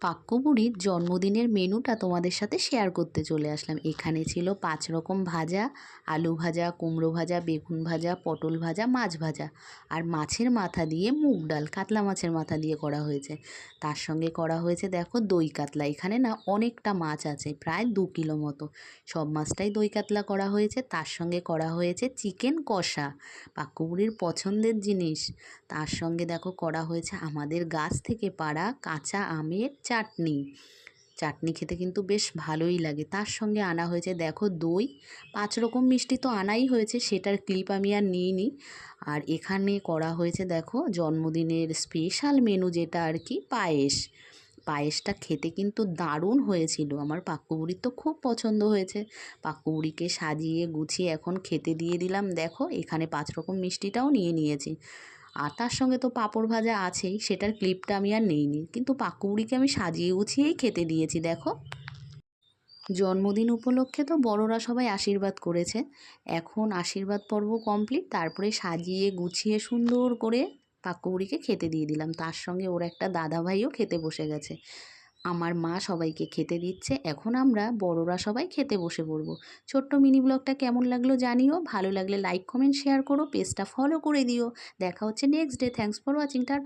পাক্কবুড়ির জন্মদিনের মেনুটা তোমাদের সাথে শেয়ার করতে চলে আসলাম। এখানে ছিল 5 রকম ভাজা, আলু ভাজা, কুমড়ো ভাজা, বেগুন ভাজা, পটল ভাজা, মাছ ভাজা, আর মাছের মাথা দিয়ে মুগ ডাল, কাতলা মাছের মাথা দিয়ে করা হয়েছে। তার সঙ্গে করা হয়েছে দেখো দই কাতলা। এখানে না অনেকটা মাছ আছে, প্রায় 2 কিলো মতো। সব মাছটাই দই কাতলা করা হয়েছে। তার সঙ্গে করা হয়েছে চিকেন কষা, পাক্কবুড়ির পছন্দের জিনিস। তার সঙ্গে দেখো করা হয়েছে আমাদের গাছ থেকে পাড়া কাঁচা আমের চাটনি। চাটনি খেতে কিন্তু বেশ ভালোই লাগে। তার সঙ্গে আনা হয়েছে দেখো দই। 5 রকম মিষ্টি তো আনাই হয়েছে, সেটার ক্লিপ আমি আর নিইনি। আর এখানে করা হয়েছে দেখো জন্মদিনের স্পেশাল মেনু, যেটা আর কি পায়েস। পায়েসটা খেতে কিন্তু দারুণ হয়েছিল। আমার পাক্কবুড়ির তো খুব পছন্দ হয়েছে। পাক্কবুড়িকে সাজিয়ে গুছিয়ে এখন খেতে দিয়ে দিলাম। দেখো এখানে 5 রকম মিষ্টিটাও নিয়ে নিয়েছি। আর তার সঙ্গে তো পাঁপড় ভাজা আছেই, সেটার ক্লিপটা আমি আর নেইনি, কিন্তু পাক্কবুড়িকে আমি সাজিয়ে গুছিয়েই খেতে দিয়েছি। দেখো জন্মদিন উপলক্ষে তো বড়রা সবাই আশীর্বাদ করেছে। এখন আশীর্বাদ পর্ব কমপ্লিট, তারপরে সাজিয়ে গুছিয়ে সুন্দর করে পাক্কবুড়িকে খেতে দিয়ে দিলাম। তার সঙ্গে ওর একটা দাদাভাইও খেতে বসে গেছে। আমার মা সবাইকে খেতে দিচ্ছে। এখন আমরা বড়রা সবাই খেতে বসে পড়বো। ছোট্ট মিনি ব্লগটা কেমন লাগলো জানিও। ভালো লাগলে লাইক কমেন্ট শেয়ার করো, পেজটা ফলো করে দিও। দেখা হচ্ছে next day. Thanks for watching. Tata.